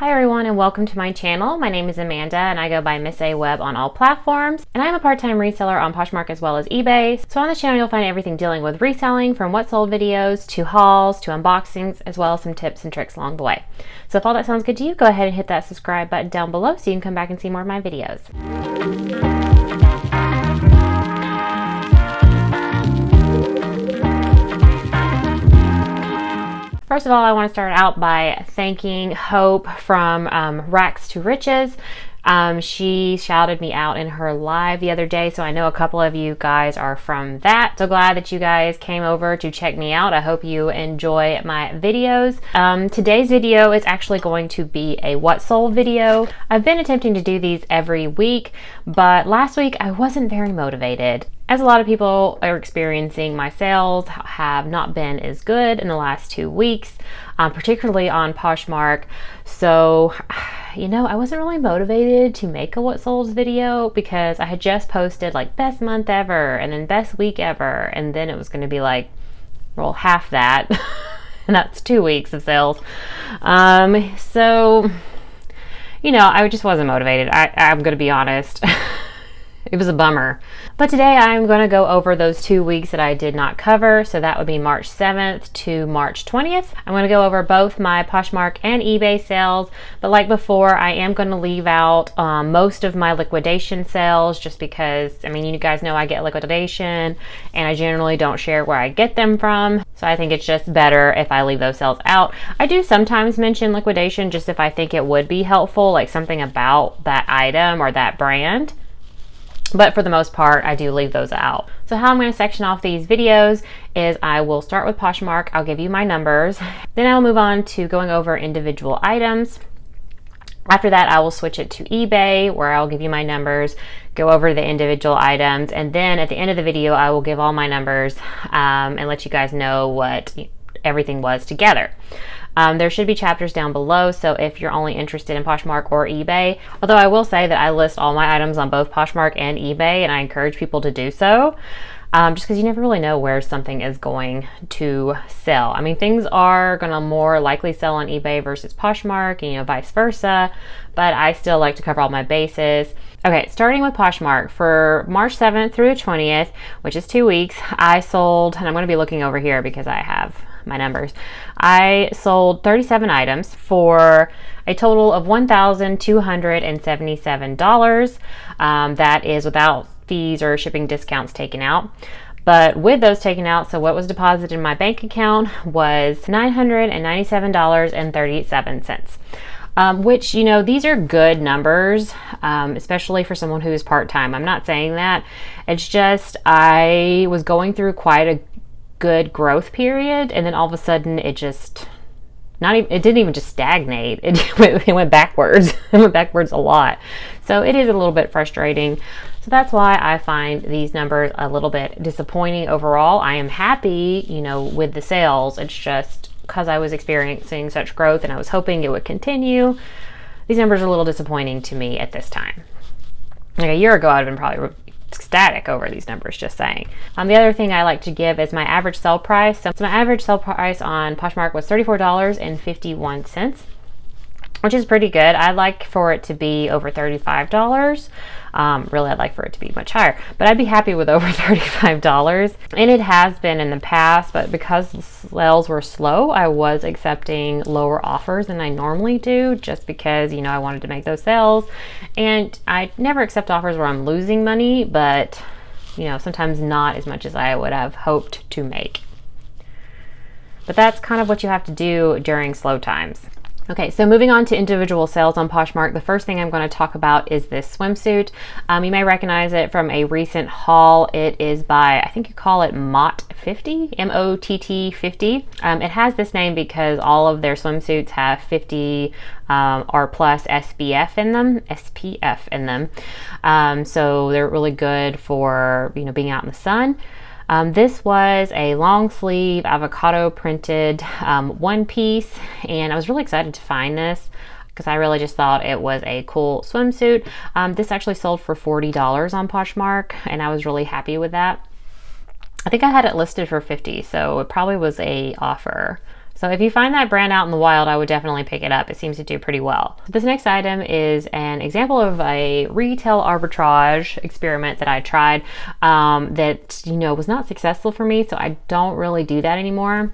Hi everyone and welcome to my channel. My name is Amanda and I go by MSAWEBB on all platforms, and I'm a part-time reseller on Poshmark as well as eBay. So on this channel you'll find everything dealing with reselling, from what sold videos to hauls to unboxings, as well as some tips and tricks along the way. So if all that sounds good to you, go ahead and hit that subscribe button down below so you can come back and see more of my videos. First of all, I want to start out by thanking Hope from Racks to Riches. She shouted me out in her live the other day, so I know a couple of you guys are from that. So glad that you guys came over to check me out. I hope you enjoy my videos. Today's video is actually going to be a what sold video. I've been attempting to do these every week, but last week I wasn't very motivated. As a lot of people are experiencing, my sales have not been as good in the last 2 weeks, particularly on Poshmark. So, you know, I wasn't really motivated to make a what solds video because I had just posted like best month ever and then best week ever, and then it was going to be like, well, half that, and that's 2 weeks of sales. So, you know, I just wasn't motivated. I'm going to be honest. It was a bummer. But today I'm going to go over those 2 weeks that I did not cover. So that would be March 7th to March 20th. I'm going to go over both my Poshmark and eBay sales. But like before, I am going to leave out most of my liquidation sales just because, I mean, you guys know I get liquidation and I generally don't share where I get them from. So I think it's just better if I leave those sales out. I do sometimes mention liquidation just if I think it would be helpful, like something about that item or that brand. But for the most part, I do leave those out. So how I'm going to section off these videos is I will start with Poshmark. I'll give you my numbers. Then I'll move on to going over individual items. After that, I will switch it to eBay, where I'll give you my numbers, go over the individual items, and then at the end of the video, I will give all my numbers and let you guys know what everything was together. There should be chapters down below, so if you're only interested in Poshmark or eBay, although I will say that I list all my items on both Poshmark and eBay, and I encourage people to do so, just because you never really know where something is going to sell. I mean, things are going to more likely sell on eBay versus Poshmark, and, you know, vice versa, but I still like to cover all my bases. Okay, starting with Poshmark, for March 7th through 20th, which is 2 weeks, I sold, and I'm going to be looking over here because I have my numbers. I sold 37 items for a total of $1,277. That is without fees or shipping discounts taken out. But with those taken out, so what was deposited in my bank account was $997.37. Which, you know, these are good numbers, especially for someone who is part-time. I'm not saying that. It's just I was going through quite a good growth period, and then all of a sudden it just it didn't even just stagnate. It went backwards. It went backwards a lot. So it is a little bit frustrating. So that's why I find these numbers a little bit disappointing overall. I am happy, you know, with the sales. It's just because I was experiencing such growth and I was hoping it would continue. These numbers are a little disappointing to me at this time. Like a year ago, I'd have been probably ecstatic over these numbers, just saying. The other thing I like to give is my average sell price. So my average sell price on Poshmark was $34.51, which is pretty good. I'd like for it to be over $35. Really, I'd like for it to be much higher, but I'd be happy with over $35. And it has been in the past, but because the sales were slow, I was accepting lower offers than I normally do, just because, you know, I wanted to make those sales. And I never accept offers where I'm losing money, but, you know, sometimes not as much as I would have hoped to make. But that's kind of what you have to do during slow times. Okay, so moving on to individual sales on Poshmark, the first thing I'm going to talk about is this swimsuit. You may recognize it from a recent haul. It is by, I think you call it MOTT50, M-O-T-T 50. It has this name because all of their swimsuits have 50 or plus SPF in them. So they're really good for, you know, being out in the sun. This was a long sleeve avocado printed one piece, and I was really excited to find this because I really just thought it was a cool swimsuit. This actually sold for $40 on Poshmark, and I was really happy with that. I think I had it listed for $50, so it probably was a offer. So if you find that brand out in the wild, I would definitely pick it up. It seems to do pretty well. This next item is an example of a retail arbitrage experiment that I tried that, was not successful for me. So I don't really do that anymore.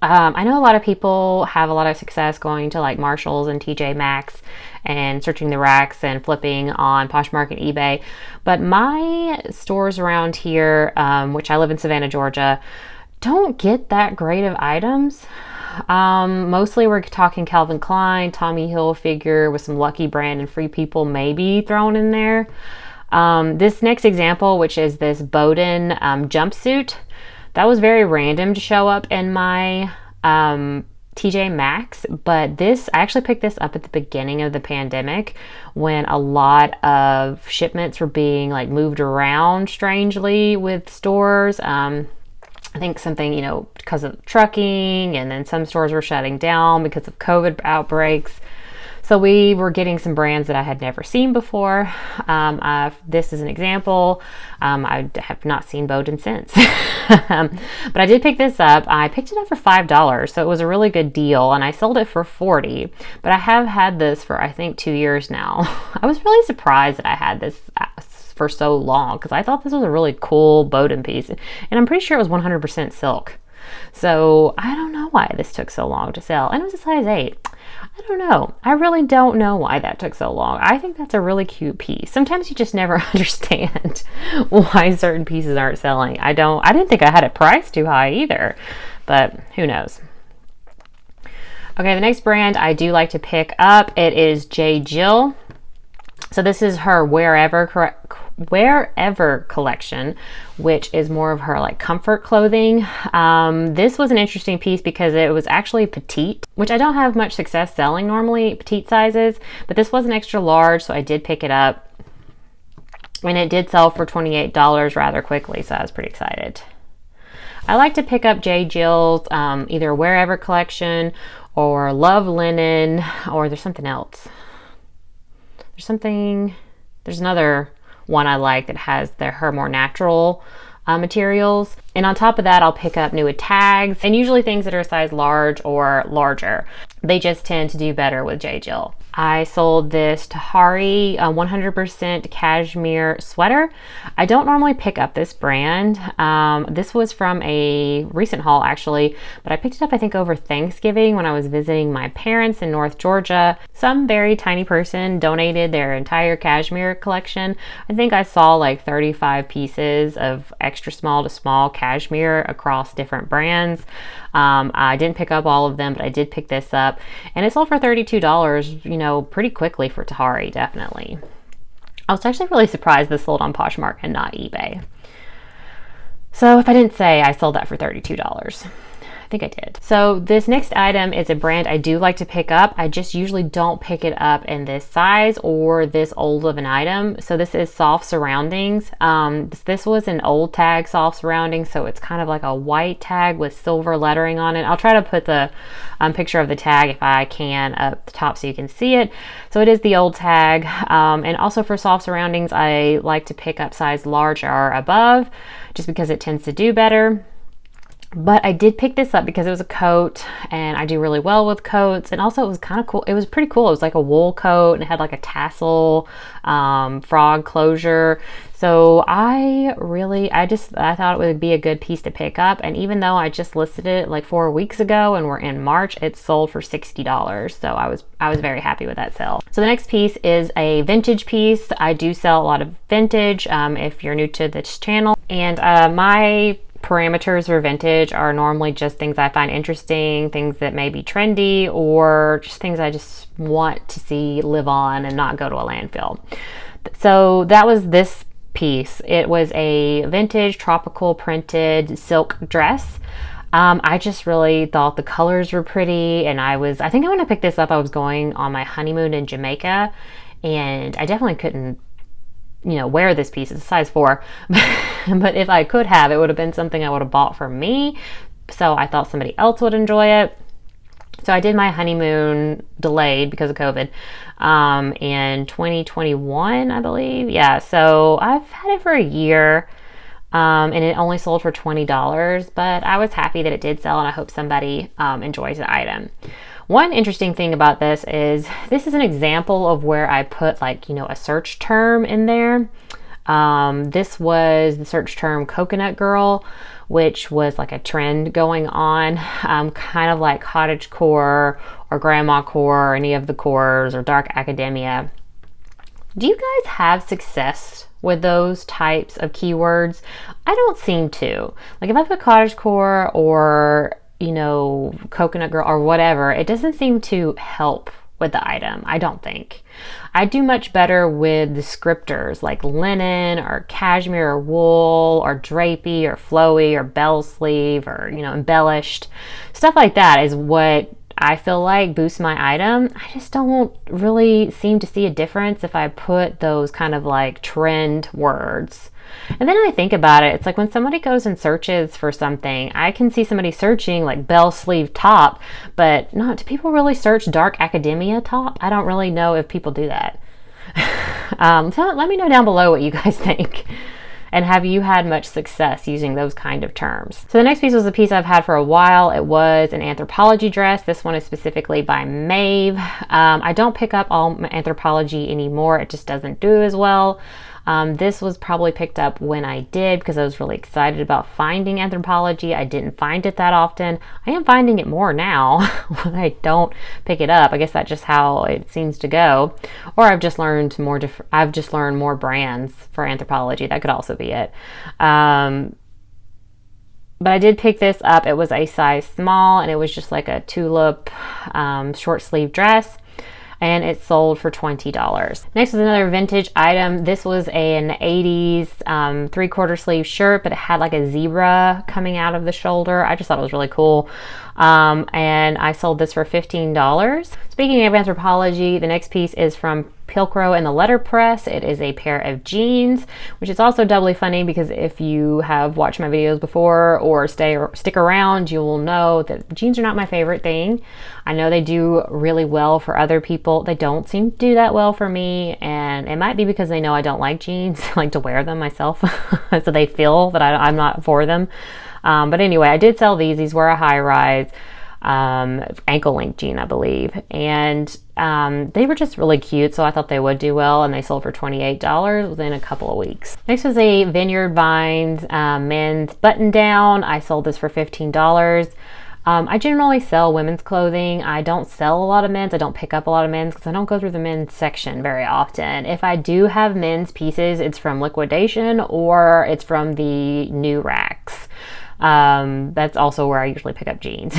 I know a lot of people have a lot of success going to like Marshalls and TJ Maxx and searching the racks and flipping on Poshmark and eBay. But my stores around here, which I live in Savannah, Georgia, don't get that great of items. Mostly we're talking Calvin Klein, Tommy Hilfiger with some Lucky Brand and Free People maybe thrown in there. This next example, which is this Bowden jumpsuit, that was very random to show up in my TJ Maxx, but I actually picked this up at the beginning of the pandemic when a lot of shipments were being like moved around strangely with stores. I think something, because of trucking, and then some stores were shutting down because of COVID outbreaks. So we were getting some brands that I had never seen before. This is an example. I have not seen Bowden since. But I did pick this up. I picked it up for $5, so it was a really good deal, and I sold it for $40. But I have had this for, I think, 2 years now. I was really surprised that I had this for so long because I thought this was a really cool Bowden piece, and I'm pretty sure it was 100% silk. So I don't know why this took so long to sell, and it was a size 8. I don't know. I really don't know why that took so long. I think that's a really cute piece. Sometimes you just never understand why certain pieces aren't selling. I didn't think I had it priced too high either, but who knows. Okay, the next brand I do like to pick up, it is J. Jill. So this is her Wherever collection, which is more of her like comfort clothing. This was an interesting piece because it was actually petite, which I don't have much success selling normally, petite sizes, but this was an extra large, so I did pick it up. And it did sell for $28 rather quickly, so I was pretty excited. I like to pick up J. Jill's either Wherever collection or Love Linen, or there's something else. There's another one I like that has her more natural materials. And on top of that, I'll pick up new tags and usually things that are a size large or larger. They just tend to do better with J. Jill. I sold this Tahari 100% cashmere sweater. I don't normally pick up this brand. This was from a recent haul actually, but I picked it up I think over Thanksgiving when I was visiting my parents in North Georgia. Some very tiny person donated their entire cashmere collection. I think I saw like 35 pieces of extra small to small cashmere across different brands. I didn't pick up all of them, but I did pick this up, and it sold for $32, pretty quickly for Tahari, definitely. I was actually really surprised this sold on Poshmark and not eBay. So if I didn't say, I sold that for $32. I think I did. So this next item is a brand I do like to pick up. I just usually don't pick it up in this size or this old of an item. So this is Soft Surroundings. This was an old tag Soft Surroundings, so it's kind of like a white tag with silver lettering on it. I'll try to put the picture of the tag if I can up the top so you can see it. So it is the old tag. And also for Soft Surroundings, I like to pick up size large or above just because it tends to do better. But I did pick this up because it was a coat, and I do really well with coats, and also it was kind of cool. It was pretty cool. It was like a wool coat, and it had like a tassel frog closure. So I thought it would be a good piece to pick up. And even though I just listed it like 4 weeks ago and we're in March, it sold for $60. So I was very happy with that sale. So the next piece is a vintage piece. I do sell a lot of vintage if you're new to this channel. And my parameters for vintage are normally just things I find interesting, things that may be trendy, or just things I just want to see live on and not go to a landfill. So that was this piece. It was a vintage tropical printed silk dress. I just really thought the colors were pretty, and I think when I picked this up, I was going on my honeymoon in Jamaica, and I definitely couldn't wear this piece. It's a size 4, but if I could have, it would have been something I would have bought for me. So I thought somebody else would enjoy it. So I did my honeymoon delayed because of COVID in 2021, I believe. Yeah, so I've had it for a year. And it only sold for $20, but I was happy that it did sell, and I hope somebody enjoys the item. One interesting thing about this is an example of where I put like, a search term in there. This was the search term coconut girl, which was like a trend going on, kind of like cottagecore or grandma core or any of the cores or dark academia. Do you guys have success with those types of keywords? I don't seem to. Like if I put cottagecore or coconut girl or whatever, it doesn't seem to help with the item, I don't think. I do much better with descriptors like linen or cashmere or wool or drapey or flowy or bell sleeve or, embellished. Stuff like that is what I feel like boosts my item. I just don't really seem to see a difference if I put those kind of like trend words. And then I think about it, it's like when somebody goes and searches for something, I can see somebody searching like bell sleeve top, but do people really search dark academia top? I don't really know if people do that. So let me know down below what you guys think. And have you had much success using those kind of terms? So the next piece was a piece I've had for a while. It was an Anthropologie dress. This one is specifically by MSAWEBB. I don't pick up all Anthropologie anymore. It just doesn't do as well. This was probably picked up when I did because I was really excited about finding Anthropologie. I didn't find it that often. I am finding it more now when I don't pick it up. I guess that's just how it seems to go. Or I've just learned more brands for Anthropologie. That could also be it. But I did pick this up. It was a size small, and it was just like a tulip short sleeve dress. And it sold for $20. Next was another vintage item. This was an 80s 3/4 sleeve shirt, but it had like a zebra coming out of the shoulder. I just thought it was really cool. And I sold this for $15. Speaking of Anthropologie, the next piece is from Pilcrow and the Letterpress. It is a pair of jeans, which is also doubly funny because if you have watched my videos before or stick around, you will know that jeans are not my favorite thing. I know they do really well for other people. They don't seem to do that well for me, and it might be because they know I don't like jeans. I like to wear them myself, so they feel that I'm not for them. But anyway, I did sell these. These were a high-rise ankle length jean, I believe, and they were just really cute, so I thought they would do well, and they sold for $28 within a couple of weeks. Next was a Vineyard Vines men's button down. I sold this for $15. I generally sell women's clothing. I don't sell a lot of men's. I don't pick up a lot of men's because I don't go through the men's section very often. If I do have men's pieces, it's from liquidation or it's from the new racks. That's also where I usually pick up jeans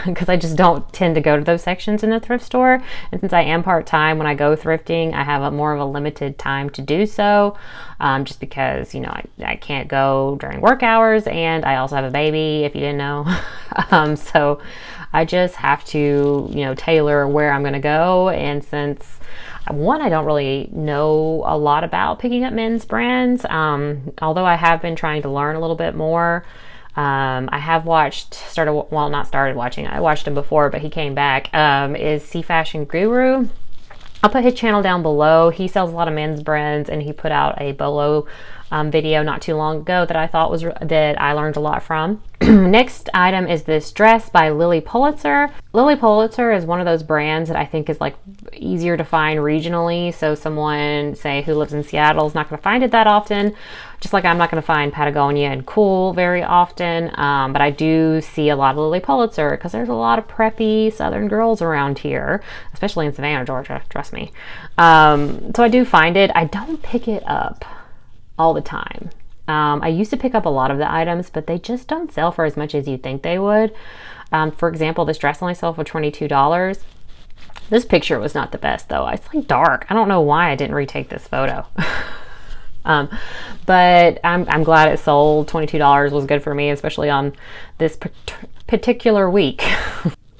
because I just don't tend to go to those sections in the thrift store. And since I am part-time, when I go thrifting, I have more of a limited time to do so, just because, I can't go during work hours, and I also have a baby, if you didn't know. So I just have to, tailor where I'm going to go. And since I don't really know a lot about picking up men's brands, although I have been trying to learn a little bit more. I have I watched him before, but he came back, is C Fashion Guru. I'll put his channel down below. He sells a lot of men's brands, and he put out a bolo video not too long ago that I thought that I learned a lot from. Next item is this dress by Lily Pulitzer. Lily Pulitzer is one of those brands that I think is like easier to find regionally. So someone, say, who lives in Seattle is not going to find it that often. Just like I'm not going to find Patagonia and Cool very often. But I do see a lot of Lily Pulitzer because there's a lot of preppy Southern girls around here, especially in Savannah, Georgia. Trust me. So I do find it. I don't pick it up all the time. I used to pick up a lot of the items, but they just don't sell for as much as you'd think they would. For example, this dress only sold for $22. This picture was not the best, though. It's like dark. I don't know why I didn't retake this photo. But I'm glad it sold. $22 was good for me, especially on this particular week.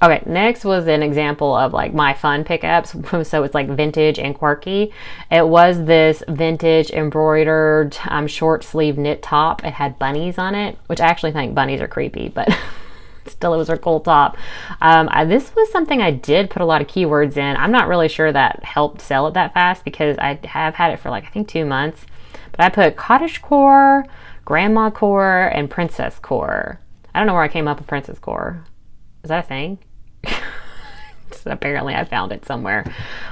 Okay, next was an example of like my fun pickups. So it's like vintage and quirky. It was this vintage embroidered short sleeve knit top. It had bunnies on it, which I actually think bunnies are creepy, but still it was a cool top. This was something I did put a lot of keywords in. I'm not really sure that helped sell it that fast because I have had it for like I think 2 months. But I put cottagecore, grandma core and princess core. I don't know where I came up with princess core. Is that a thing? Apparently I found it somewhere.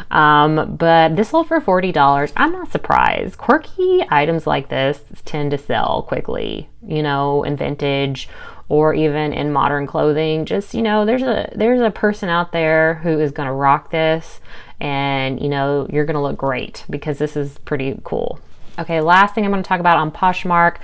But this sold for $40. I'm not surprised. Quirky items like this tend to sell quickly, you know, in vintage or even in modern clothing. Just, you know, there's a person out there who is going to rock this, and, you know, you're going to look great because this is pretty cool. Okay, last thing I'm going to talk about on Poshmark.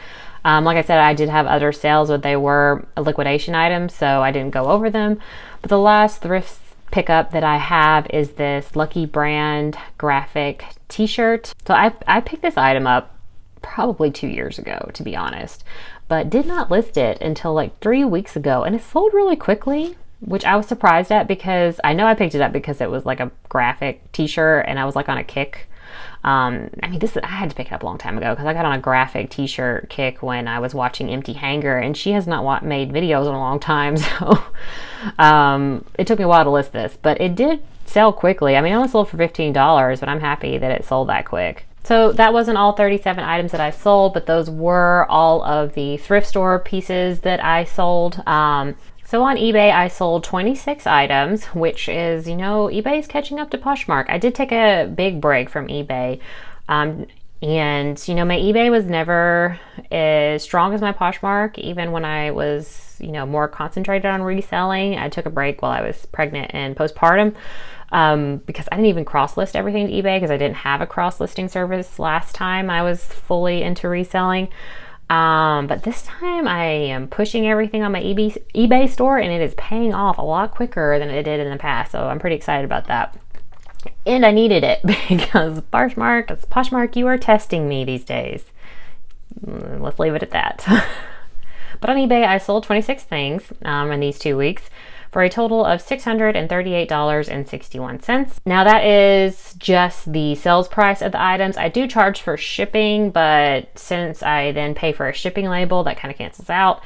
Like I said, I did have other sales, but they were liquidation items, so I didn't go over them. But the last thrift pickup that I have is this Lucky Brand graphic t-shirt. So I picked this item up probably 2 years ago, to be honest, but did not list it until like 3 weeks ago, and it sold really quickly, which I was surprised at because I know I picked it up because it was like a graphic t-shirt and I was like on a kick. I mean, I had to pick it up a long time ago because I got on a graphic t-shirt kick when I was watching Empty Hanger, and she has not made videos in a long time, so it took me a while to list this, but it did sell quickly. I mean, it only sold for $15, but I'm happy that it sold that quick. So that wasn't all 37 items that I sold, but those were all of the thrift store pieces that I sold. So on eBay, I sold 26 items, which is, you know, eBay's catching up to Poshmark. I did take a big break from eBay. And, you know, my eBay was never as strong as my Poshmark, even when I was, you know, more concentrated on reselling. I took a break while I was pregnant and postpartum because I didn't even cross-list everything to eBay because I didn't have a cross-listing service last time I was fully into reselling. But this time I am pushing everything on my eBay store, and it is paying off a lot quicker than it did in the past. So I'm pretty excited about that. And I needed it because Poshmark, you are testing me these days. Let's leave it at that. But on eBay, I sold 26 things in these 2 weeks for a total of $638.61. Now that is just the sales price of the items. I do charge for shipping, but since I then pay for a shipping label, that kind of cancels out.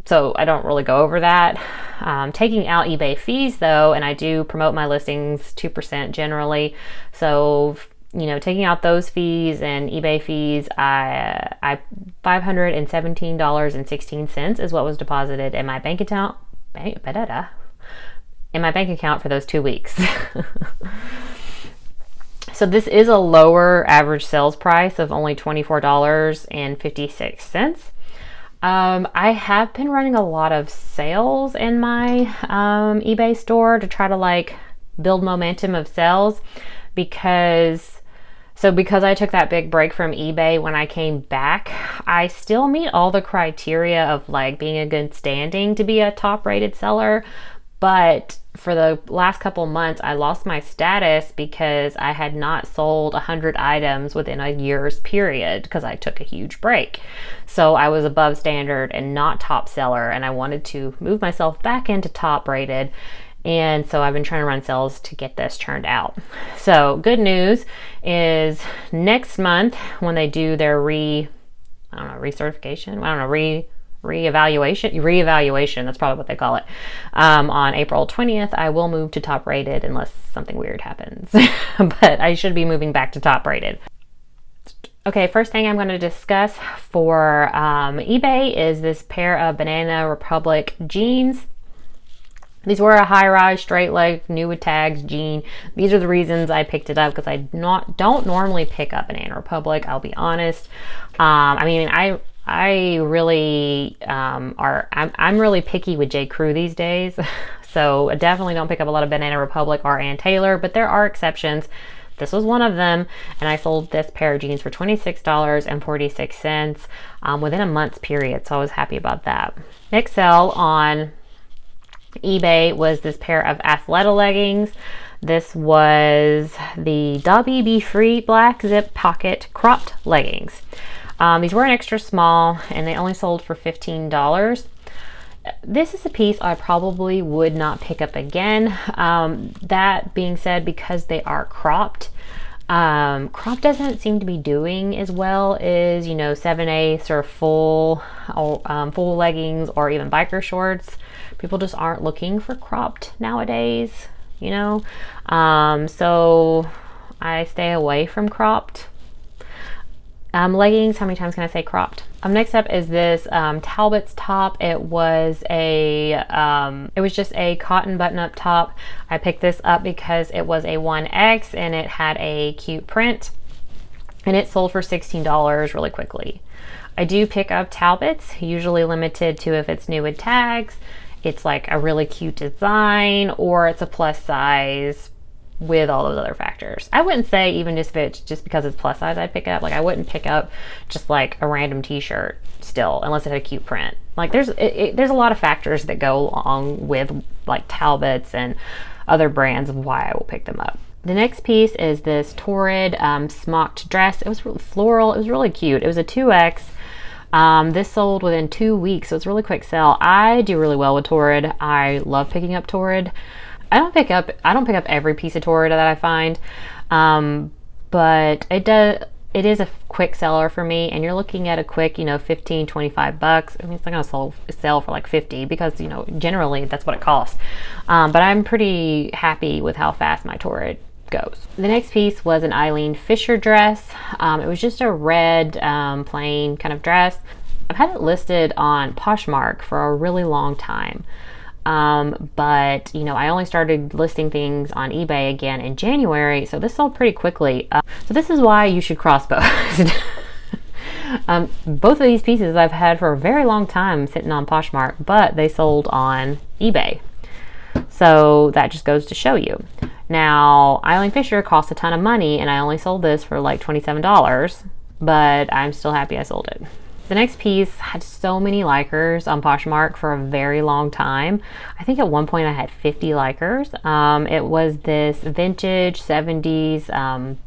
So I don't really go over that. Taking out eBay fees though, and I do promote my listings 2% generally. So, you know, taking out those fees and eBay fees, I $517.16 is what was deposited in my bank account. For those 2 weeks. So this is a lower average sales price of only $24.56. I have been running a lot of sales in my eBay store to try to like build momentum of sales because I took that big break from eBay, when I came back, I still meet all the criteria of like being a good standing to be a top rated seller. But for the last couple months, I lost my status because I had not sold 100 items within a year's period because I took a huge break. So I was above standard and not top seller, and I wanted to move myself back into top rated. And so I've been trying to run sales to get this turned out. So good news is next month when they do their reevaluation, that's probably what they call it, on April 20th, I will move to top rated unless something weird happens. But I should be moving back to top rated. Okay, first thing I'm going to discuss for eBay is this pair of Banana Republic jeans. These were a high-rise, straight-leg, new with tags jean. These are the reasons I picked it up, because I don't normally pick up Banana Republic, I'll be honest. I mean, I really I'm really picky with J. Crew these days. So I definitely don't pick up a lot of Banana Republic or Ann Taylor, but there are exceptions. This was one of them, and I sold this pair of jeans for $26.46 within a month's period, so I was happy about that. Next sale on eBay was this pair of Athleta leggings. This was the Dobby Be Free black zip pocket cropped leggings. These were an extra small, and they only sold for $15. This is a piece I probably would not pick up again. That being said, because they are cropped, crop doesn't seem to be doing as well as, 7/8 or full leggings or even biker shorts. People just aren't looking for cropped nowadays, so I stay away from cropped. Leggings, how many times can I say cropped? Next up is this Talbot's top. It was just a cotton button-up top. I picked this up because it was a 1X and it had a cute print, and it sold for $16 really quickly. I do pick up Talbots, usually limited to if it's new with tags, it's like a really cute design, or it's a plus size with all those other factors. I wouldn't say even just if it's just because it's plus size I'd pick it up. Like I wouldn't pick up just like a random t-shirt still unless it had a cute print. Like there's a lot of factors that go along with like Talbots and other brands of why I will pick them up. The next piece is this Torrid smocked dress. It was really floral. It was really cute. It was a 2X. This sold within 2 weeks, so it's a really quick sell. I do really well with Torrid. I love picking up Torrid. I don't pick up every piece of Torrid that I find, but it is a quick seller for me, and you're looking at a quick, $15, $25. I mean, it's not gonna sell for like 50 because, generally that's what it costs. But I'm pretty happy with how fast my Torrid goes. The next piece was an Eileen Fisher dress. It was just a red, plain kind of dress. I've had it listed on Poshmark for a really long time. But I only started listing things on eBay again in January, so this sold pretty quickly. So this is why you should cross post. Both of these pieces I've had for a very long time sitting on Poshmark, but they sold on eBay. So that just goes to show you. Now, Eileen Fisher cost a ton of money, and I only sold this for like $27, but I'm still happy I sold it. The next piece had so many likers on Poshmark for a very long time. I think at one point I had 50 likers. It was this vintage 70s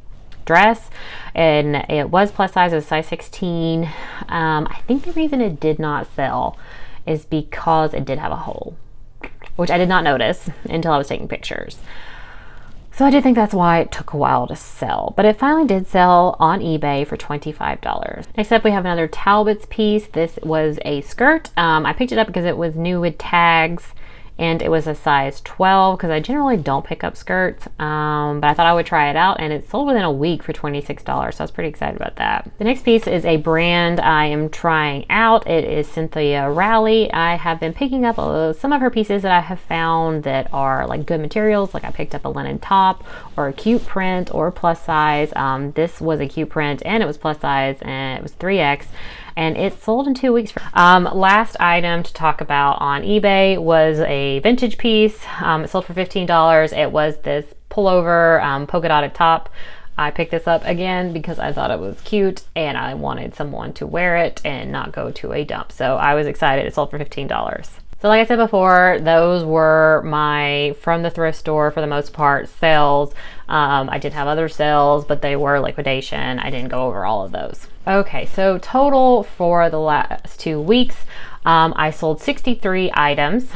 dress, and it was plus size. It was size 16. I think the reason it did not sell is because it did have a hole, which I did not notice until I was taking pictures. So I did think that's why it took a while to sell, but it finally did sell on eBay for $25. Next up, we have another Talbot's piece. This was a skirt. I picked it up because it was new with tags, and it was a size 12 because I generally don't pick up skirts, but I thought I would try it out, and it sold within a week for $26, so I was pretty excited about that. The next piece is a brand I am trying out. It is Cynthia Rowley. I have been picking up some of her pieces that I have found that are like good materials. Like I picked up a linen top or a cute print or plus size. This was a cute print and it was plus size, and it was 3X. And it sold in 2 weeks. Last item to talk about on eBay was a vintage piece. It sold for $15. It was this pullover polka dotted top. I picked this up again because I thought it was cute and I wanted someone to wear it and not go to a dump. So I was excited. It sold for $15. So like I said before, those were my, from the thrift store for the most part, sales. I did have other sales, but they were liquidation. I didn't go over all of those. Okay, so total for the last 2 weeks, I sold 63 items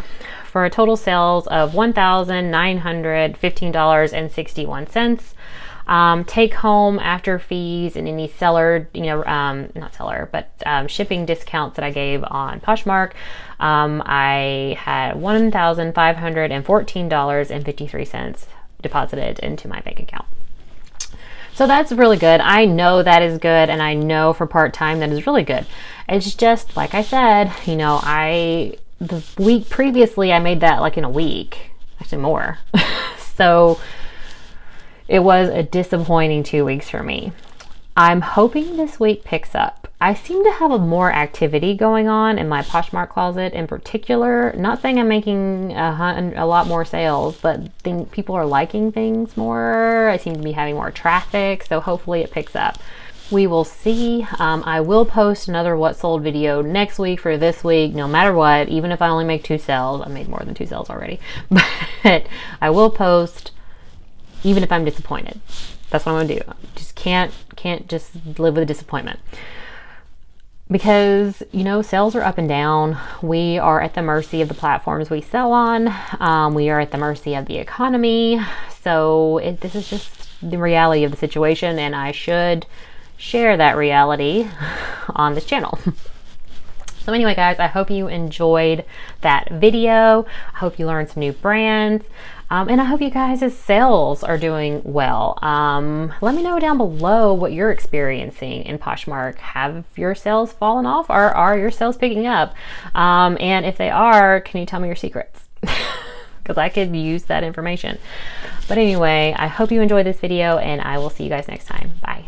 for a total sales of $1,915.61. Take home after fees and any seller, not seller, but shipping discounts that I gave on Poshmark, I had $1,514.53 deposited into my bank account. So that's really good. I know that is good, and I know for part-time that is really good. It's just, like I said, the week previously I made that like in a week, actually more. So it was a disappointing 2 weeks for me. I'm hoping this week picks up. I seem to have more activity going on in my Poshmark closet in particular. Not saying I'm making a lot more sales, but people are liking things more. I seem to be having more traffic, so hopefully it picks up. We will see. I will post another what sold video next week for this week, no matter what, even if I only make 2 sales. I made more than 2 sales already, but I will post even if I'm disappointed. That's what I'm gonna do. Just can't just live with disappointment. Because, sales are up and down. We are at the mercy of the platforms we sell on. We are at the mercy of the economy. So this is just the reality of the situation, and I should share that reality on this channel. So anyway, guys, I hope you enjoyed that video. I hope you learned some new brands. And I hope you guys' sales are doing well. Let me know down below what you're experiencing in Poshmark. Have your sales fallen off, or are your sales picking up? And if they are, can you tell me your secrets? Because I could use that information. But anyway, I hope you enjoyed this video, and I will see you guys next time. Bye.